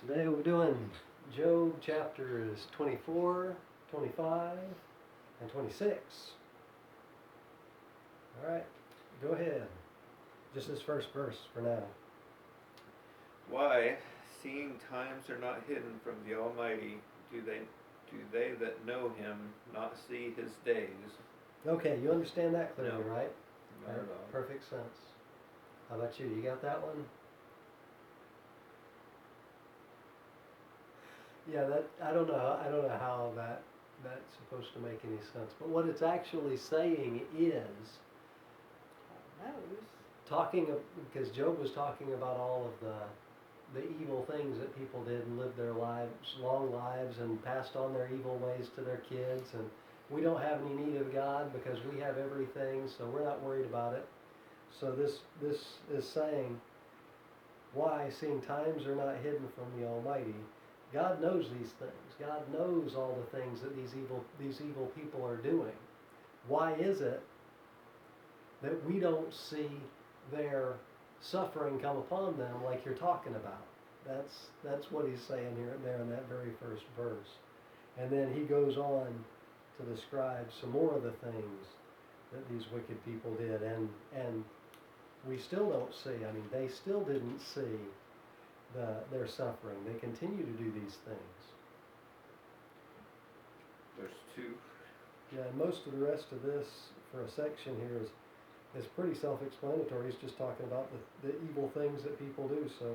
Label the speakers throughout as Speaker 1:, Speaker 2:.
Speaker 1: Today we're doing Job chapters 24, 25, and 26. Alright, go ahead. Just this first verse for now.
Speaker 2: Why, seeing times are not hidden from the Almighty, do they that know him not see his days?
Speaker 1: Okay, you understand that clearly,
Speaker 2: No.
Speaker 1: right?
Speaker 2: Not at all.
Speaker 1: Perfect sense. How about you? You got that one? Yeah, that I don't know how that's supposed to make any sense. But what it's actually saying is because Job was talking about all of the evil things that people did and lived their lives, long lives, and passed on their evil ways to their kids. And we don't have any need of God because we have everything, so we're not worried about it. So this is saying, why, seeing times are not hidden from the Almighty? God knows these things. God knows all the things that these evil people are doing. Why is it that we don't see their suffering come upon them like you're talking about? That's what he's saying here there in that very first verse. And then he goes on to describe some more of the things that these wicked people did, and we still don't see. I mean, they still didn't see their suffering. They continue to do these things.
Speaker 2: There's two.
Speaker 1: Yeah, and most of the rest of this for a section here is pretty self-explanatory. He's just talking about the evil things that people do. So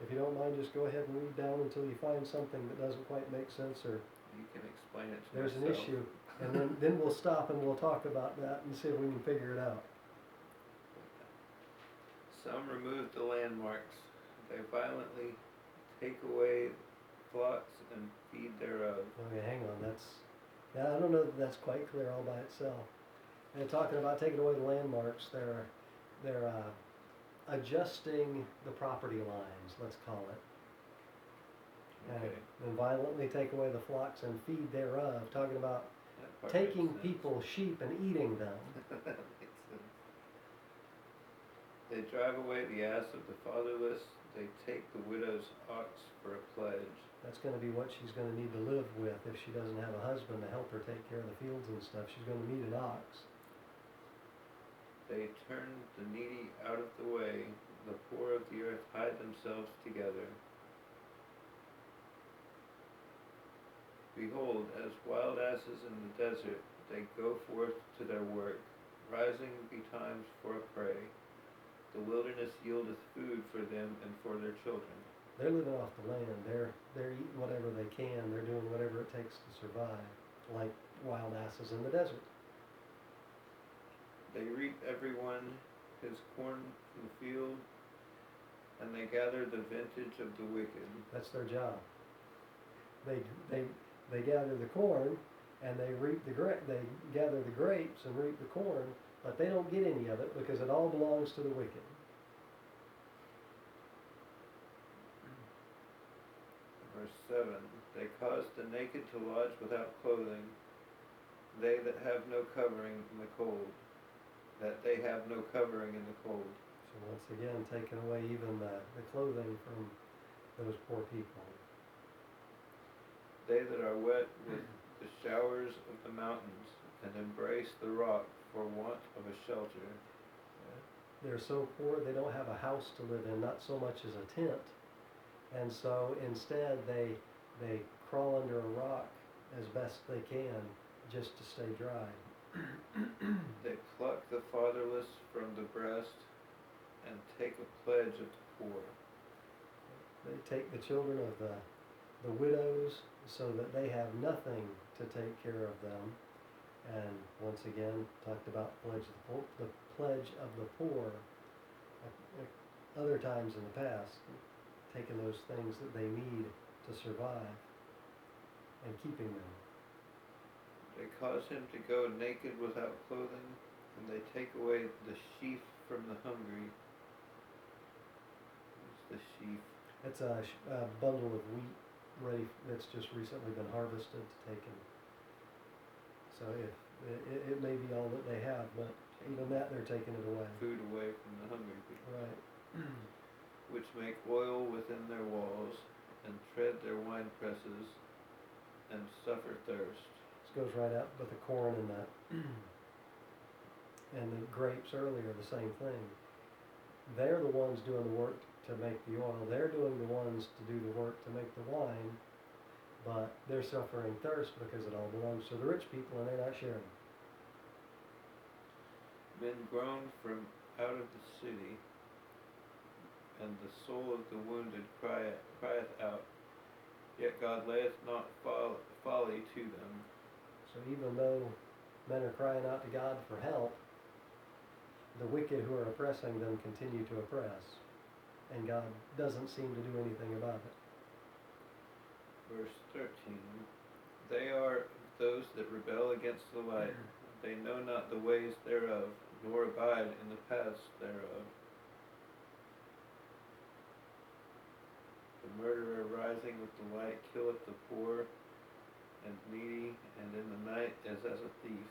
Speaker 1: if you don't mind, just go ahead and read down until you find something that doesn't quite make sense, or
Speaker 2: You can explain it to
Speaker 1: there's
Speaker 2: myself.
Speaker 1: an issue. And then we'll stop and we'll talk about that and see if we can figure it out.
Speaker 2: Some remove the landmarks. They violently take away flocks and feed thereof.
Speaker 1: Okay, hang on. I don't know that that's quite clear all by itself. And talking about taking away the landmarks, they're adjusting the property lines, let's call it.
Speaker 2: Okay.
Speaker 1: And violently take away the flocks and feed thereof. Talking about
Speaker 2: That part
Speaker 1: taking
Speaker 2: makes sense.
Speaker 1: people's sheep and eating them.
Speaker 2: That makes sense. They drive away the ass of the fatherless. They take the widow's ox for a pledge.
Speaker 1: That's going to be what she's going to need to live with if she doesn't have a husband to help her take care of the fields and stuff. She's going to need an ox.
Speaker 2: They turn the needy out of the way. The poor of the earth hide themselves together. Behold, as wild asses in the desert, they go forth to their work. Rising betimes for a prey. The wilderness yieldeth food for them and for their children.
Speaker 1: They're living off the land. They're eating whatever they can. They're doing whatever it takes to survive, like wild asses in the desert.
Speaker 2: They reap everyone his corn from the field, and they gather the vintage of the wicked.
Speaker 1: That's their job. They gather the corn and they gather the grapes and reap the corn, but they don't get any of it because it all belongs to the wicked.
Speaker 2: Verse 7, they cause the naked to lodge without clothing, they that have no covering in the cold, that they have no covering in the cold.
Speaker 1: So once again, taking away even the clothing from those poor people.
Speaker 2: They that are wet with the showers of the mountains, and embrace the rock for want of a shelter.
Speaker 1: They're so poor they don't have a house to live in, not so much as a tent. And so instead they crawl under a rock as best they can just to stay dry.
Speaker 2: They pluck the fatherless from the breast and take a pledge of the poor.
Speaker 1: They take the children of the widows so that they have nothing to take care of them. And once again, talked about the pledge of the poor other times in the past, taking those things that they need to survive and keeping them.
Speaker 2: They cause him to go naked without clothing, and they take away the sheaf from the hungry. What's the sheaf?
Speaker 1: It's a bundle of wheat that's just recently been harvested to take in. So it may be all that they have, but even that they're taking it away.
Speaker 2: Food away from the hungry people.
Speaker 1: Right.
Speaker 2: Which make oil within their walls, and tread their wine presses, and suffer thirst.
Speaker 1: This goes right up with the corn and the grapes earlier, the same thing. They're the ones doing the work to make the oil. They're doing the ones to do the work to make the wine, but they're suffering thirst because it all belongs to the rich people and they're not sharing.
Speaker 2: Men groan from out of the city, and the soul of the wounded crieth out. Yet God layeth not folly to them.
Speaker 1: So even though men are crying out to God for help, the wicked who are oppressing them continue to oppress, and God doesn't seem to do anything about it.
Speaker 2: Verse 13, they are those that rebel against the light. They know not the ways thereof, nor abide in the paths thereof. The murderer rising with the light killeth the poor and needy, and in the night is as a thief.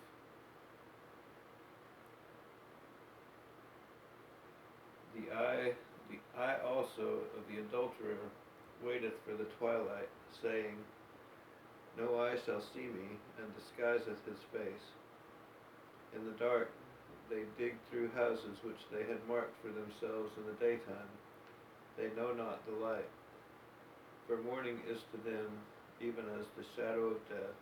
Speaker 2: The eye also of the adulterer waiteth for the twilight, saying, no eye shall see me, and disguiseth his face. In the dark they dig through houses which they had marked for themselves in the daytime. They know not the light. For morning is to them even as the shadow of death.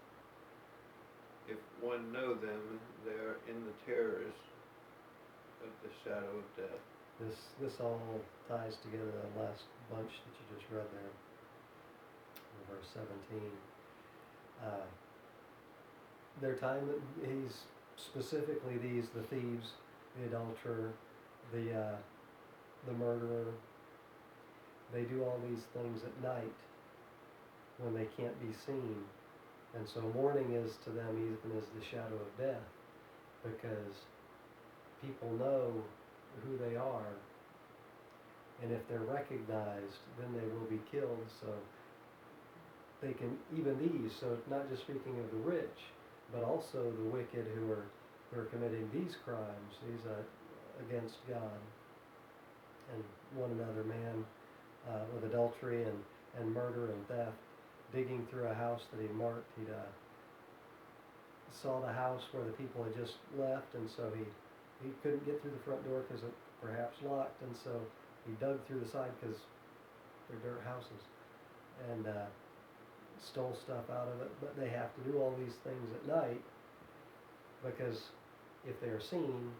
Speaker 2: If one know them, they are in the terrors of the shadow of death.
Speaker 1: This all ties together that last bunch that you just read there, in verse 17. Their time that he's specifically the thieves, the adulterer, the murderer. They do all these things at night when they can't be seen, and so morning is to them even as the shadow of death, because people know who they are, and if they're recognized, then they will be killed. So they can, even these, so not just speaking of the rich, but also the wicked who are committing these crimes, these against God and one another, man, with adultery and murder and theft, digging through a house that he marked. He saw the house where the people had just left, and so he couldn't get through the front door because it perhaps locked, and so he dug through the side because they're dirt houses, and stole stuff out of it. But they have to do all these things at night, because if they are seen,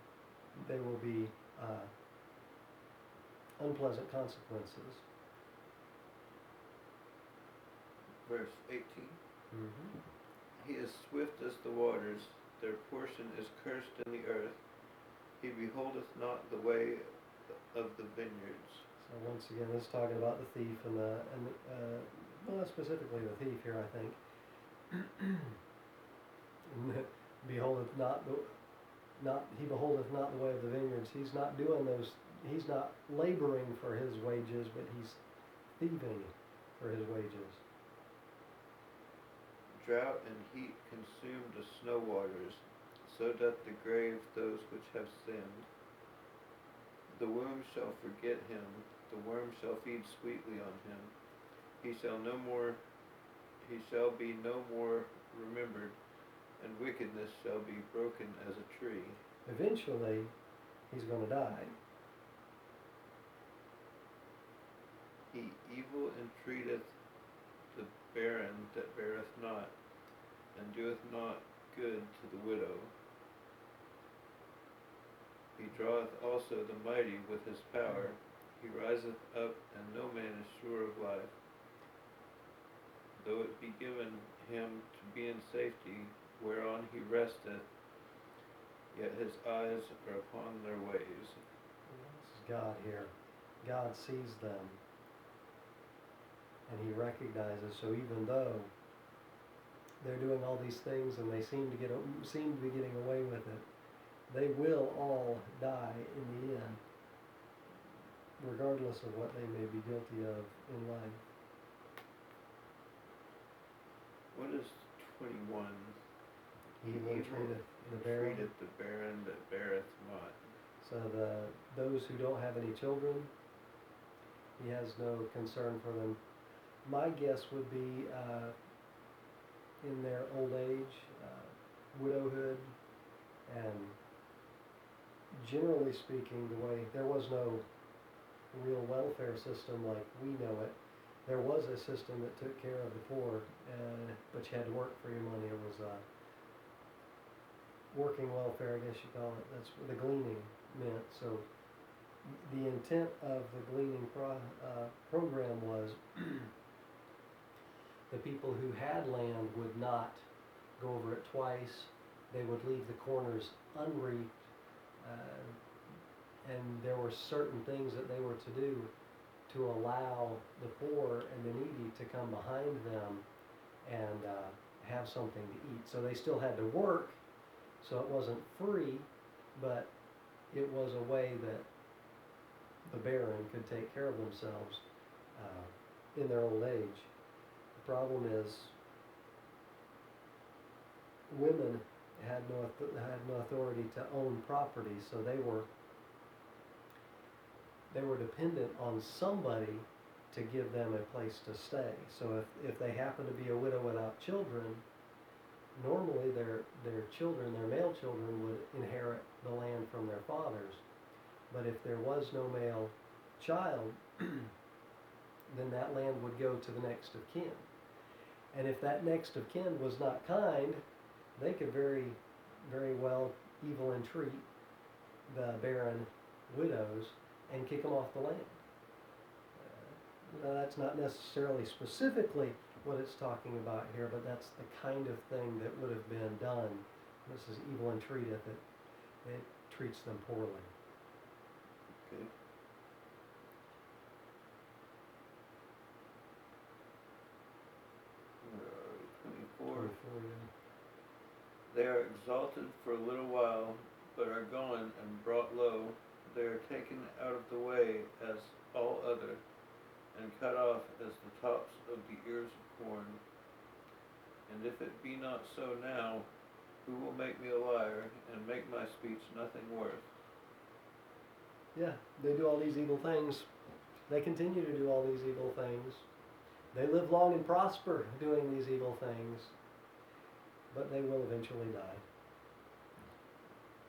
Speaker 1: they will be unpleasant consequences.
Speaker 2: Verse 18.
Speaker 1: Mm-hmm.
Speaker 2: He is swift as the waters, their portion is cursed in the earth. He beholdeth not the way of the vineyards.
Speaker 1: So once again, this is talking about the thief and well, specifically the thief here, I think. Beholdeth not he beholdeth not the way of the vineyards. He's not doing those. He's not laboring for his wages, but he's thieving for his wages.
Speaker 2: Drought and heat consume the snow waters, so doth the grave those which have sinned. The womb shall forget him, the worm shall feed sweetly on him. He shall be no more remembered, and wickedness shall be broken as a tree.
Speaker 1: Eventually, he's going to die.
Speaker 2: He evil entreateth the barren that beareth not, and doeth not good to the widow. He draweth also the mighty with his power. He riseth up, and no man is sure of life. Though it be given him to be in safety, whereon he resteth, yet his eyes are upon their ways.
Speaker 1: This is God here. God sees them, and he recognizes. So even though they're doing all these things and they seem to be getting away with it, they will all die in the end, regardless of what they may be guilty of in life.
Speaker 2: What is 21?
Speaker 1: Evil treateth the barren.
Speaker 2: Treateth the barren that beareth not.
Speaker 1: So those who don't have any children, he has no concern for them My guess would be in their old age, widowhood, and generally speaking, the way there was no real welfare system like we know it. There was a system that took care of the poor, but you had to work for your money. It was working welfare, I guess you call it. That's what the gleaning meant. So the intent of the gleaning program was the people who had land would not go over it twice. They would leave the corners unreaped, and there were certain things that they were to do to allow the poor and the needy to come behind them and have something to eat. So they still had to work, so it wasn't free, but it was a way that the barren could take care of themselves in their old age. The problem is women had no authority to own property, so they were dependent on somebody to give them a place to stay. So if they happened to be a widow without children, normally their children, their male children, would inherit the land from their fathers. But if there was no male child, then that land would go to the next of kin. And if that next of kin was not kind, they could very, very well evil entreat the barren widows and kick them off the land. Now that's not necessarily specifically what it's talking about here, but that's the kind of thing that would have been done. This is evil entreateth, it treats them poorly.
Speaker 2: Okay. Where are we? 24.
Speaker 1: 24, yeah.
Speaker 2: They are exalted for a little while, but are gone and brought low. They are taken out of the way as all other, and cut off as the tops of the ears of corn. And if it be not so now, who will make me a liar, and make my speech nothing worth?
Speaker 1: Yeah, they do all these evil things. They continue to do all these evil things. They live long and prosper doing these evil things, but they will eventually die.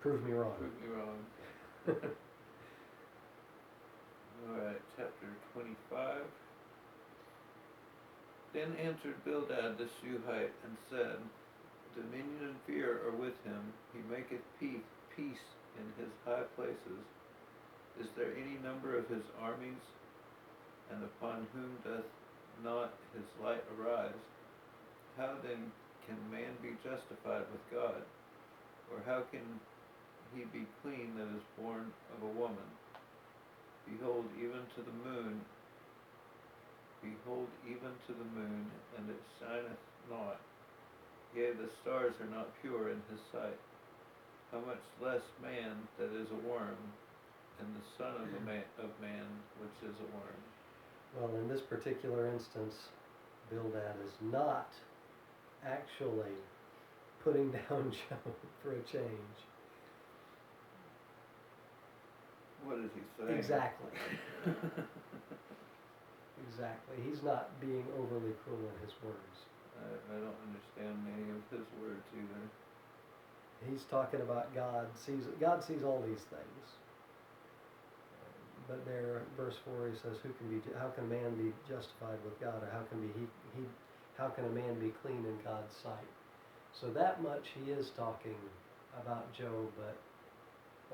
Speaker 1: Prove me wrong.
Speaker 2: Prove me wrong. Alright, chapter 25. Then answered Bildad the Shuhite and said, Dominion and fear are with him. He maketh peace in his high places. Is there any number of his armies? And upon whom doth not his light arise? How then can man be justified with God? Or how can he be clean that is born of a woman? Behold, even to the moon, and it shineth not. Yea, the stars are not pure in his sight. How much less man that is a worm, and the son of man which is a worm.
Speaker 1: Well, in this particular instance, Bildad is not actually putting down Job for a change.
Speaker 2: What is he saying?
Speaker 1: Exactly. Exactly. He's not being overly cruel in his words.
Speaker 2: I don't understand many of his words either.
Speaker 1: He's talking about God sees all these things. But there, verse 4, he says, how can man be justified with God, or how can a man be clean in God's sight? So that much he is talking about Job, but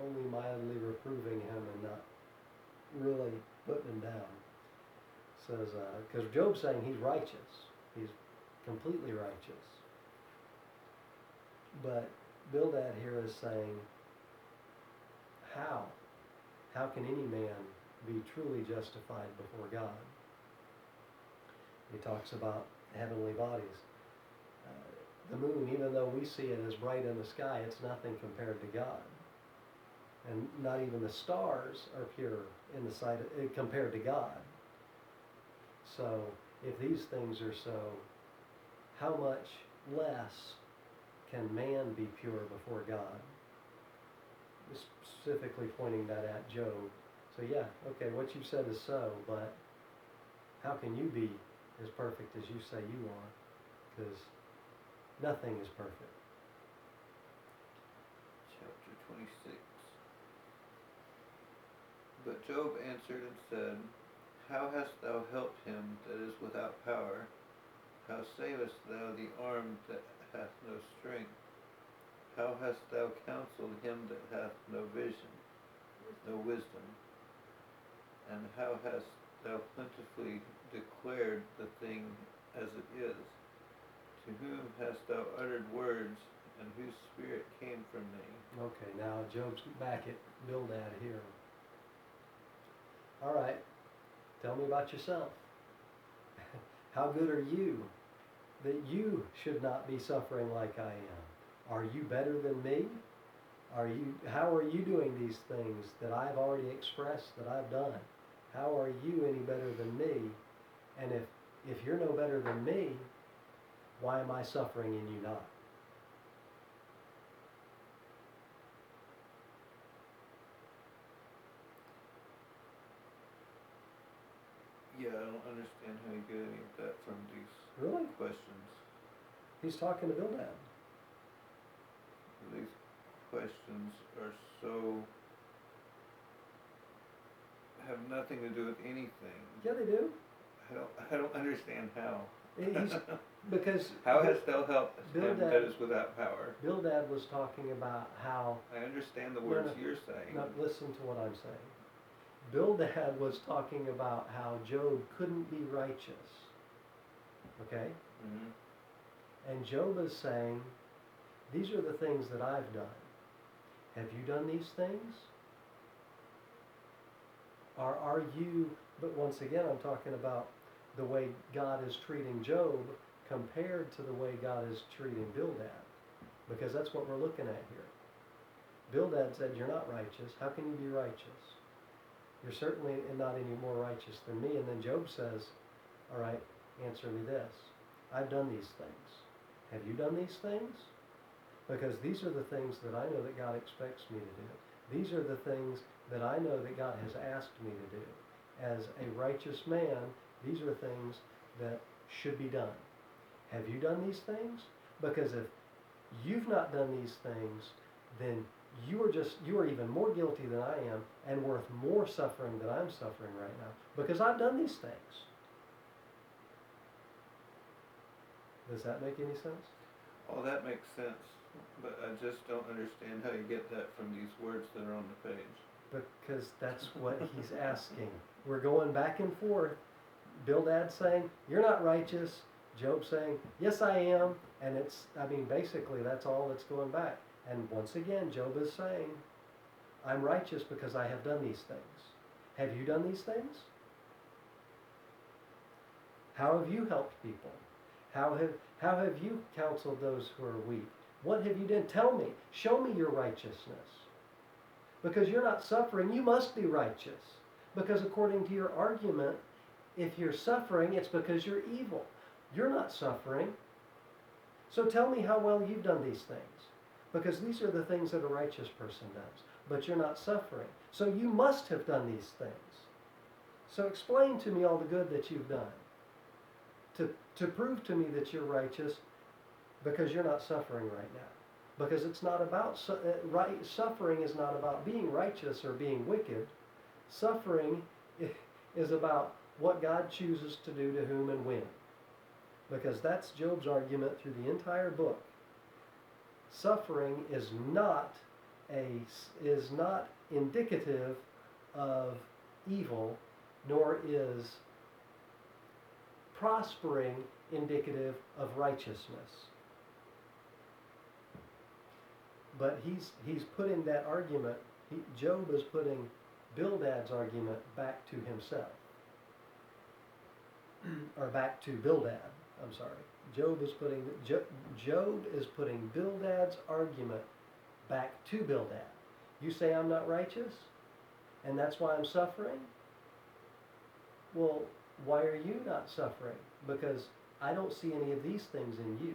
Speaker 1: only mildly reproving him and not really putting him down. Says, because Job's saying he's righteous. He's completely righteous. But Bildad here is saying, how? How can any man be truly justified before God? He talks about heavenly bodies. The moon, even though we see it as bright in the sky, it's nothing compared to God. And not even the stars are pure in the sight compared to God. So, if these things are so, how much less can man be pure before God? Specifically pointing that at Job. So yeah, okay, what you've said is so, but how can you be as perfect as you say you are, because nothing is perfect.
Speaker 2: Chapter 26. But Job answered and said, How hast thou helped him that is without power? How savest thou the arm that hath no strength? How hast thou counseled him that hath no vision, no wisdom? And how hast thou plentifully declared the thing as it is? To whom hast thou uttered words, and whose spirit came from thee?
Speaker 1: Okay, now Job's back at Bildad here. All right, tell me about yourself. How good are you that you should not be suffering like I am? Are you better than me? How are you doing these things that I've already expressed that I've done? How are you any better than me? And if you're no better than me, why am I suffering and you not?
Speaker 2: Yeah, I don't understand how you get any of that from these
Speaker 1: Really?
Speaker 2: questions.
Speaker 1: He's talking to Bildad.
Speaker 2: These questions are so have nothing to do with anything.
Speaker 1: Yeah, they do.
Speaker 2: I don't understand how.
Speaker 1: He's, because
Speaker 2: How hast thou helped him
Speaker 1: Bildad-
Speaker 2: that is without power?
Speaker 1: Bildad was talking about how.
Speaker 2: I understand the words
Speaker 1: No.
Speaker 2: you're saying.
Speaker 1: Now listen to what I'm saying. Bildad was talking about how Job couldn't be righteous. Okay?
Speaker 2: Mm-hmm.
Speaker 1: And Job is saying, these are the things that I've done. Have you done these things? Are you, but once again I'm talking about the way God is treating Job compared to the way God is treating Bildad. Because that's what we're looking at here. Bildad said, you're not righteous. How can you be righteous? You're certainly not any more righteous than me. And then Job says, all right, answer me this. I've done these things. Have you done these things? Because these are the things that I know that God expects me to do. These are the things that I know that God has asked me to do. As a righteous man, these are things that should be done. Have you done these things? Because if you've not done these things, then you are even more guilty than I am and worth more suffering than I'm suffering right now. Because I've done these things. Does that make any sense?
Speaker 2: All that makes sense, but I just don't understand how you get that from these words that are on the page.
Speaker 1: Because that's what he's asking. We're going back and forth. Bildad saying, you're not righteous. Job saying, yes, I am. And basically that's all that's going back. And once again, Job is saying, I'm righteous because I have done these things. Have you done these things? How have you helped people? How have you counseled those who are weak? What have you done? Tell me. Show me your righteousness. Because you're not suffering, you must be righteous. Because according to your argument, if you're suffering, it's because you're evil. You're not suffering. So tell me how well you've done these things. Because these are the things that a righteous person does. But you're not suffering. So you must have done these things. So explain to me all the good that you've done. To prove to me that you're righteous, because you're not suffering right now. Because it's not about, suffering is not about being righteous or being wicked. Suffering is about what God chooses to do to whom and when. Because that's Job's argument through the entire book. Suffering is not indicative of evil, nor is prospering indicative of righteousness. But he's putting that argument, Job is putting Bildad's argument back to himself. Or back to Bildad, I'm sorry. Job is putting Bildad's argument back to Bildad. You say I'm not righteous? And that's why I'm suffering? Well, why are you not suffering? Because I don't see any of these things in you.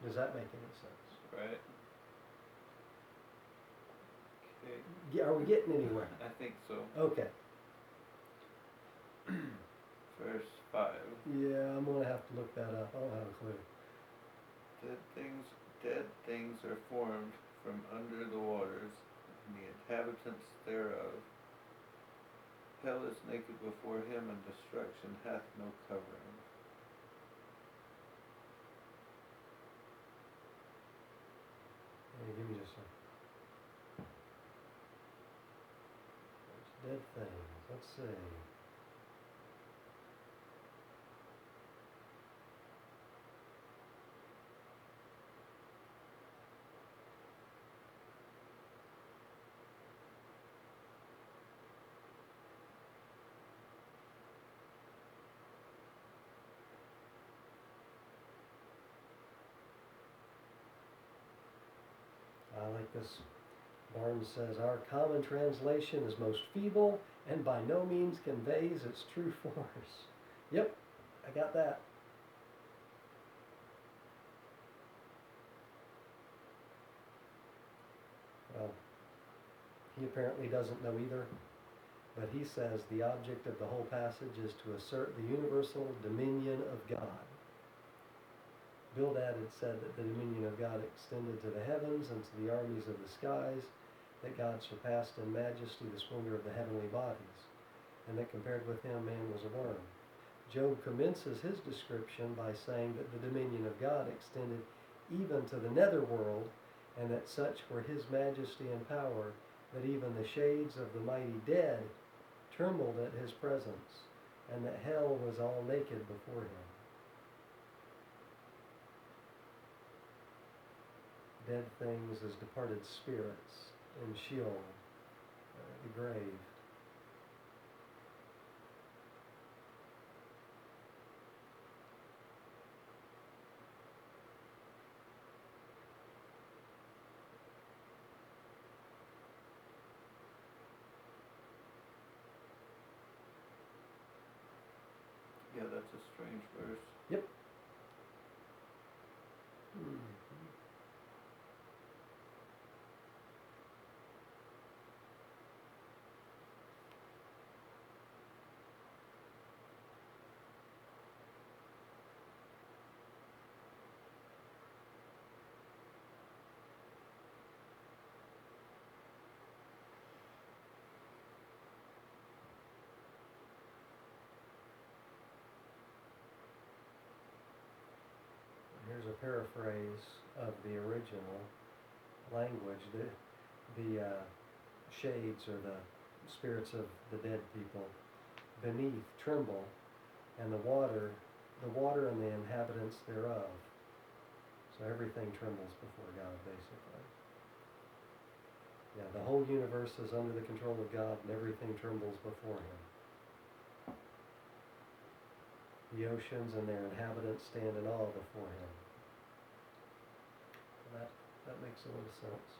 Speaker 1: Does that make any sense?
Speaker 2: Right. Okay.
Speaker 1: Are we getting anywhere?
Speaker 2: I think so.
Speaker 1: Okay.
Speaker 2: For verse 5.
Speaker 1: Yeah, I'm gonna have to look that up. I don't have a clue.
Speaker 2: Dead things are formed from under the waters, and the inhabitants thereof. Hell is naked before him, and destruction hath no covering.
Speaker 1: Hey, give me just a. There's dead things. Let's see. I like this. Barnes says, our common translation is most feeble and by no means conveys its true force. Yep, I got that. Well, he apparently doesn't know either, but he says the object of the whole passage is to assert the universal dominion of God. Bildad had said that the dominion of God extended to the heavens and to the armies of the skies, that God surpassed in majesty the splendor of the heavenly bodies, and that compared with him man was a worm. Job commences his description by saying that the dominion of God extended even to the netherworld, and that such were his majesty and power that even the shades of the mighty dead trembled at his presence, and that hell was all naked before him. Dead things as departed spirits in Sheol, the grave.
Speaker 2: Yeah, that's a strange verse.
Speaker 1: Yep. Here's a paraphrase of the original language. The shades, or the spirits of the dead people, beneath tremble, and the water and the inhabitants thereof. So everything trembles before God, basically. Yeah, the whole universe is under the control of God, and everything trembles before him. The oceans and their inhabitants stand in awe before him. That makes a little sense.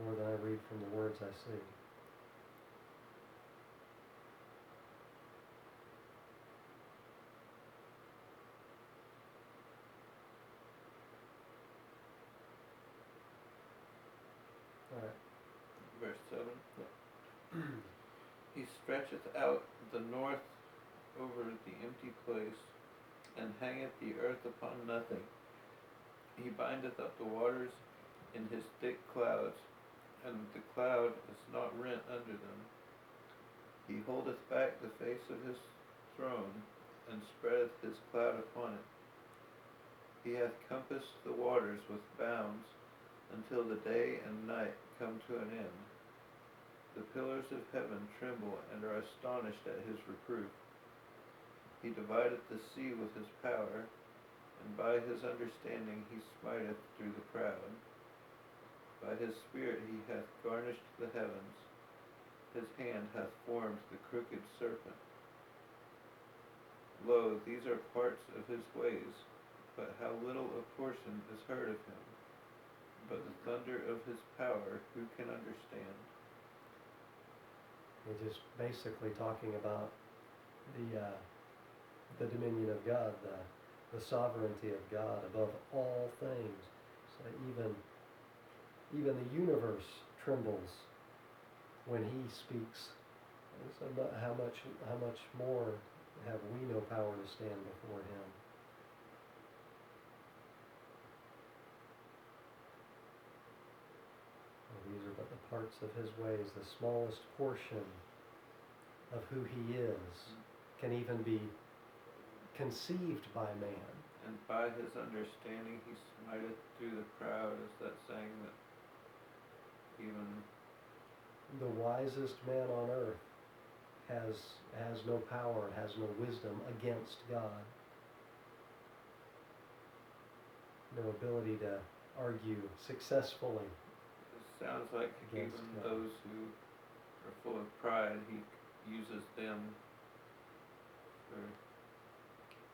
Speaker 1: More than I read from the words I see. All right.
Speaker 2: Verse 7. He stretcheth out the north over the empty place, and hangeth the earth upon nothing. He bindeth up the waters in his thick clouds, and the cloud is not rent under them. He holdeth back the face of his throne, and spreadeth his cloud upon it. He hath compassed the waters with bounds, until the day and night come to an end. The pillars of heaven tremble and are astonished at his reproof. He divideth the sea with his power, and by his understanding he smiteth through the proud. By his spirit he hath garnished the heavens. His hand hath formed the crooked serpent. Lo, these are parts of his ways, but how little a portion is heard of him. But the thunder of his power, who can understand?
Speaker 1: He's just basically talking about the dominion of God, the sovereignty of God above all things. So even the universe trembles when he speaks. So how much more have we no power to stand before him. And these are but the parts of his ways, the smallest portion of who he is can even be conceived by man.
Speaker 2: And by his understanding he smiteth through the proud, is that saying that even
Speaker 1: The wisest man on earth has no power, has no wisdom against God. No ability to argue successfully.
Speaker 2: it sounds like
Speaker 1: Against
Speaker 2: even
Speaker 1: God.
Speaker 2: those who are full of pride, he uses them for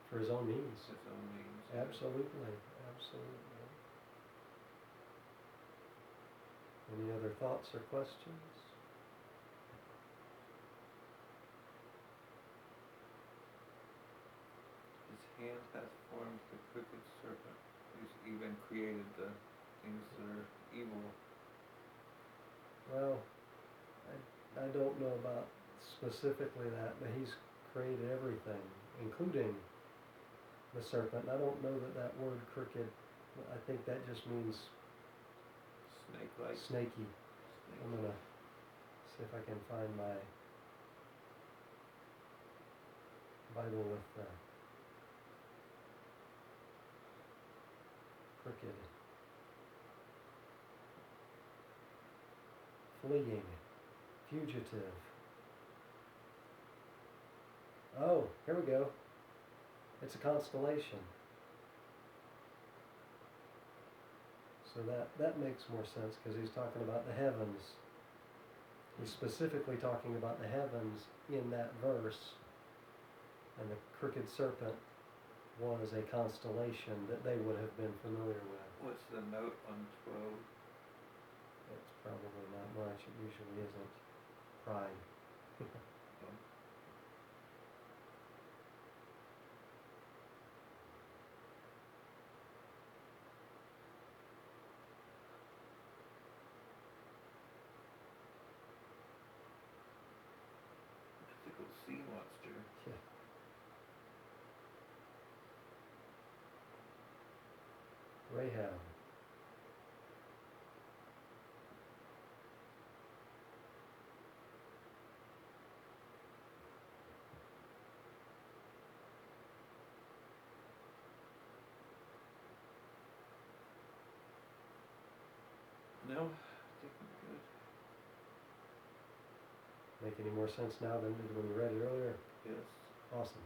Speaker 1: For his own means.
Speaker 2: his own means.
Speaker 1: Absolutely, absolutely. Any other thoughts or questions?
Speaker 2: His hand hath formed the crooked serpent. He's even created the things that are evil.
Speaker 1: Well, I don't know about specifically that, but he's created everything, including the serpent. I don't know that word crooked, I think that just means
Speaker 2: Snake-like.
Speaker 1: snaky. I'm gonna see if I can find my Bible with crooked. Fleeing, fugitive. Oh, here we go. It's a constellation. So that makes more sense because he's talking about the heavens. He's specifically talking about the heavens in that verse. And the crooked serpent was a constellation that they would have been familiar with.
Speaker 2: What's the note on 12?
Speaker 1: It's probably not much. It usually isn't. Pride.
Speaker 2: Mythical sea monster.
Speaker 1: Yeah. Rahab.
Speaker 2: No, I think I'm good.
Speaker 1: Make any more sense now than it did when you read it earlier?
Speaker 2: Yes.
Speaker 1: Awesome.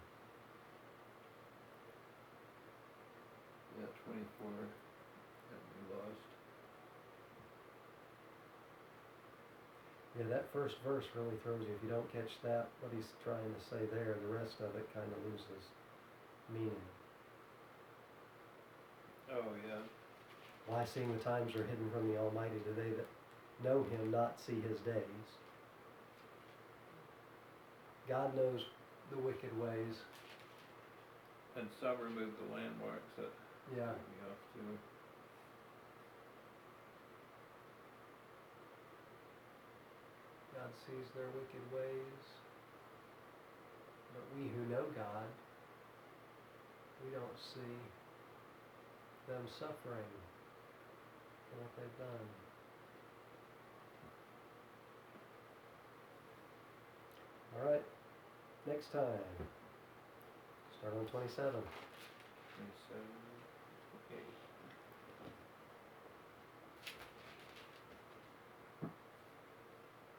Speaker 2: Yeah, 24. Got me lost.
Speaker 1: Yeah, that first verse really throws you. If you don't catch that, what he's trying to say there, the rest of it kind of loses meaning.
Speaker 2: Oh, yeah.
Speaker 1: Why, seeing the times are hidden from the Almighty, do they that know him not see his days? God knows the wicked ways.
Speaker 2: And some remove the landmarks that
Speaker 1: Yeah.
Speaker 2: threw me off too.
Speaker 1: God sees their wicked ways. But we who know God, we don't see them suffering for what they've done. All right, next time, start on 27.
Speaker 2: 27. Okay.